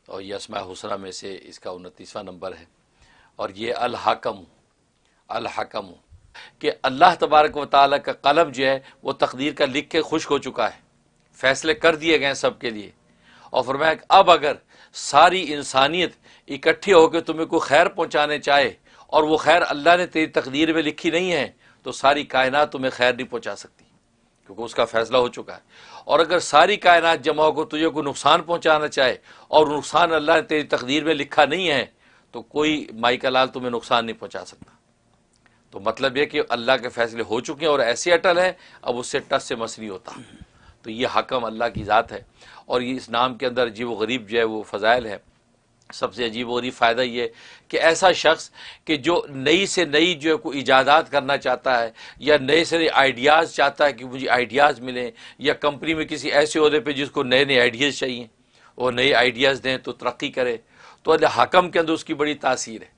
اور یہ اسماء حسنہ میں سے اس کا 29واں نمبر ہے۔ اور یہ الحکم، الحکم کہ اللہ تبارک و تعالیٰ کا قلم جو ہے وہ تقدیر کا لکھ کے خشک ہو چکا ہے، فیصلے کر دیے گئے سب کے لیے۔ اور فرمایا کہ اب اگر ساری انسانیت اکٹھی ہو کے تمہیں کوئی خیر پہنچانے چاہے اور وہ خیر اللہ نے تیری تقدیر میں لکھی نہیں ہے تو ساری کائنات تمہیں خیر نہیں پہنچا سکتی، کیونکہ اس کا فیصلہ ہو چکا ہے۔ اور اگر ساری کائنات جمع ہو کے تجھے کوئی نقصان پہنچانا چاہے اور نقصان اللہ نے تیری تقدیر میں لکھا نہیں ہے تو کوئی مائی کا لال تمہیں نقصان نہیں پہنچا سکتا۔ تو مطلب یہ کہ اللہ کے فیصلے ہو چکے ہیں اور ایسے اٹل ہے، اب اس سے ٹس سے مس نہیں ہوتا۔ تو یہ حکم اللہ کی ذات ہے۔ اور یہ اس نام کے اندر عجیب و غریب جو ہے وہ فضائل ہے۔ سب سے عجیب و غریب فائدہ یہ کہ ایسا شخص کہ جو نئی سے نئی جو ہے کوئی ایجادات کرنا چاہتا ہے یا نئے سے نئے آئیڈیاز چاہتا ہے کہ مجھے آئیڈیاز ملیں، یا کمپنی میں کسی ایسے عہدے پہ جس کو نئے نئے آئیڈیاز چاہیے وہ نئے آئیڈیاز دیں تو ترقی کرے، تو حکم کے اندر اس کی بڑی تاثیر ہے۔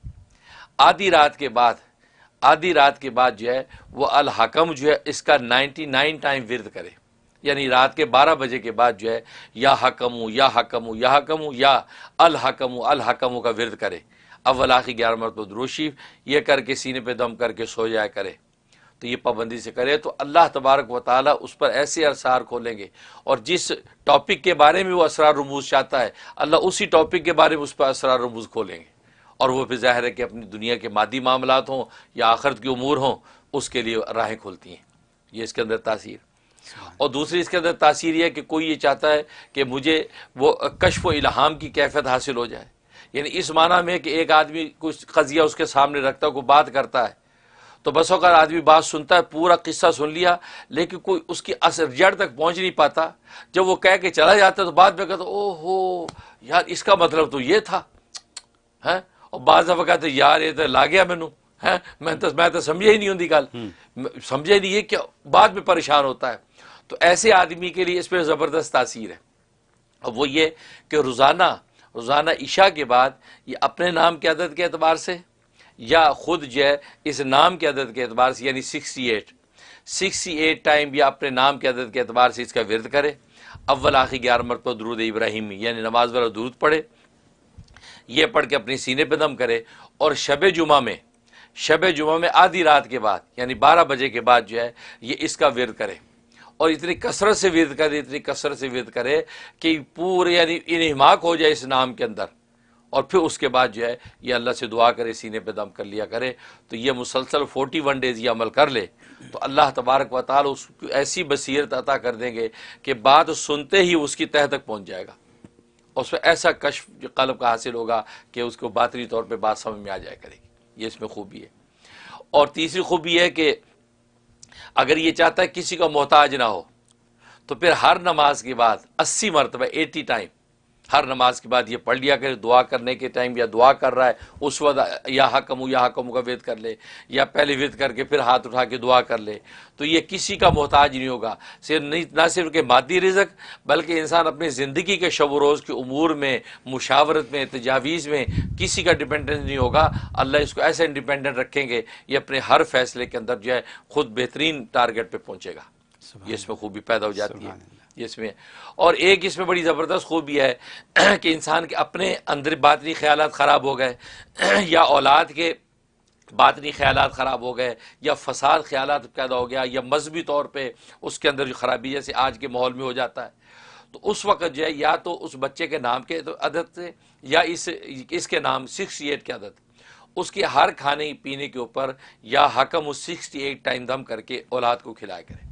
آدھی رات کے بعد جو ہے وہ الحکم جو ہے اس کا 99 ٹائم ورد کرے، یعنی رات کے 12 بجے کے بعد جو ہے یا حکمو یا حکمو یا حکمو یا الحکمو کا ورد کرے، اول آخر 11 مرتبہ درود شریف یہ کر کے سینے پہ دم کر کے سو جایا کرے۔ تو یہ پابندی سے کرے تو اللہ تبارک و تعالیٰ اس پر ایسے اسرار کھولیں گے، اور جس ٹاپک کے بارے میں وہ اسرار رموز چاہتا ہے اللہ اسی ٹاپک کے بارے میں اس پر اسرار رموز کھولیں گے، اور وہ پھر ظاہر ہے کہ اپنی دنیا کے مادی معاملات ہوں یا آخرت کے امور ہوں اس کے لیے راہیں کھولتی ہیں۔ یہ اس کے اندر تاثیر۔ اور دوسری اس کے اندر تاثیر یہ ہے کہ کوئی یہ چاہتا ہے کہ مجھے وہ کشف و الہام کی کیفیت حاصل ہو جائے، یعنی اس معنی میں کہ ایک آدمی کچھ قضیہ اس کے سامنے رکھتا ہے، کوئی بات کرتا ہے، تو بس اوقات آدمی بات سنتا ہے، پورا قصہ سن لیا لیکن کوئی اس کی اثر جڑ تک پہنچ نہیں پاتا۔ جب وہ کہہ کے چلا جاتا ہے تو بعد میں کہتا او ہو یار اس کا مطلب تو یہ تھا ہے، اور بعض دفعہ کہتے یار یہ تو لا گیا مینوں ہے، میں تو سمجھے ہی نہیں ہوندی گل، سمجھے نہیں، یہ کیا، بعد میں پریشان ہوتا ہے۔ تو ایسے آدمی کے لیے اس پہ زبردست تاثیر ہے۔ اور وہ یہ کہ روزانہ عشاء کے بعد یہ اپنے نام کے عدد کے اعتبار سے یا خود جو ہے اس نام کے عدد کے اعتبار سے، یعنی 68 ٹائم یا اپنے نام کے عدد کے اعتبار سے اس کا ورد کرے، اول آخر 11 مرتبہ درود ابراہیمی یعنی نماز والا درود پڑھے، یہ پڑھ کے اپنی سینے پہ دم کرے، اور شب جمعہ میں آدھی رات کے بعد یعنی 12 بجے کے بعد جو ہے یہ اس کا ورد کرے، اور اتنی کثرت سے ورد کرے کہ پورے یعنی انہماک ہو جائے اس نام کے اندر، اور پھر اس کے بعد جو ہے یہ اللہ سے دعا کرے، سینے پہ دم کر لیا کرے۔ تو یہ مسلسل 41 ڈیز یہ عمل کر لے تو اللہ تبارک و تعالی اس کو ایسی بصیرت عطا کر دیں گے کہ بات سنتے ہی اس کی تہہ تک پہنچ جائے گا، اور اس پہ ایسا کشف قلب کا حاصل ہوگا کہ اس کو باطنی طور پہ بات سمجھ میں آ جائے کرے گی۔ یہ اس میں خوبی ہے۔ اور تیسری خوبی ہے کہ اگر یہ چاہتا ہے کسی کا محتاج نہ ہو تو پھر ہر نماز کے بعد 80 مرتبہ 80 ٹائم ہر نماز کے بعد یہ پڑھ لیا کرے، دعا کرنے کے ٹائم یا دعا کر رہا ہے اس وقت یا حکمو کا ورد کر لے، یا پہلے ورد کر کے پھر ہاتھ اٹھا کے دعا کر لے، تو یہ کسی کا محتاج نہیں ہوگا، نہ صرف کہ مادی رزق بلکہ انسان اپنی زندگی کے شب و روز کے امور میں، مشاورت میں، تجاویز میں کسی کا ڈیپینڈنس نہیں ہوگا۔ اللہ اس کو ایسے انڈیپینڈنٹ رکھیں گے یہ اپنے ہر فیصلے کے اندر جو ہے خود بہترین ٹارگٹ پہ پہنچے گا۔ یہ اس میں خوبی پیدا ہو جاتی ہے اس میں۔ اور ایک اس میں بڑی زبردست خوبی ہے کہ انسان کے اپنے اندر باطنی خیالات خراب ہو گئے یا اولاد کے باطنی خیالات خراب ہو گئے یا فساد خیالات پیدا ہو گیا یا مذہبی طور پہ اس کے اندر جو خرابی جیسے آج کے ماحول میں ہو جاتا ہے، تو اس وقت جو ہے یا تو اس بچے کے نام کے عدد سے یا اس کے نام 68 کے عدد، اس کے ہر کھانے پینے کے اوپر یا حکم اس 68 ٹائم دم کر کے اولاد کو کھلایا کرے،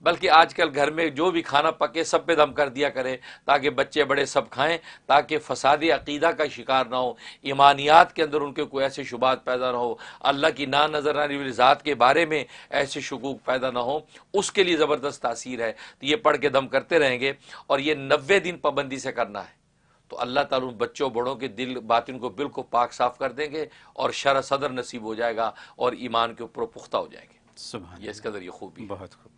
بلکہ آج کل گھر میں جو بھی کھانا پکے سب پہ دم کر دیا کرے تاکہ بچے بڑے سب کھائیں، تاکہ فساد عقیدہ کا شکار نہ ہو، ایمانیات کے اندر ان کے کوئی ایسے شبہات پیدا نہ ہو، اللہ کی نا نظر آنے والی ذات کے بارے میں ایسے شکوک پیدا نہ ہو، اس کے لیے زبردست تاثیر ہے۔ تو یہ پڑھ کے دم کرتے رہیں گے، اور یہ 90 دن پابندی سے کرنا ہے، تو اللہ تعالیٰ ان بچوں بڑوں کے دل باطن کو بالکل پاک صاف کر دیں گے، اور شرح صدر نصیب ہو جائے گا، اور ایمان کے اوپر پختہ ہو جائیں گے۔ یہ اس کا ذریعہ خوبی ہے۔ بہت خوب۔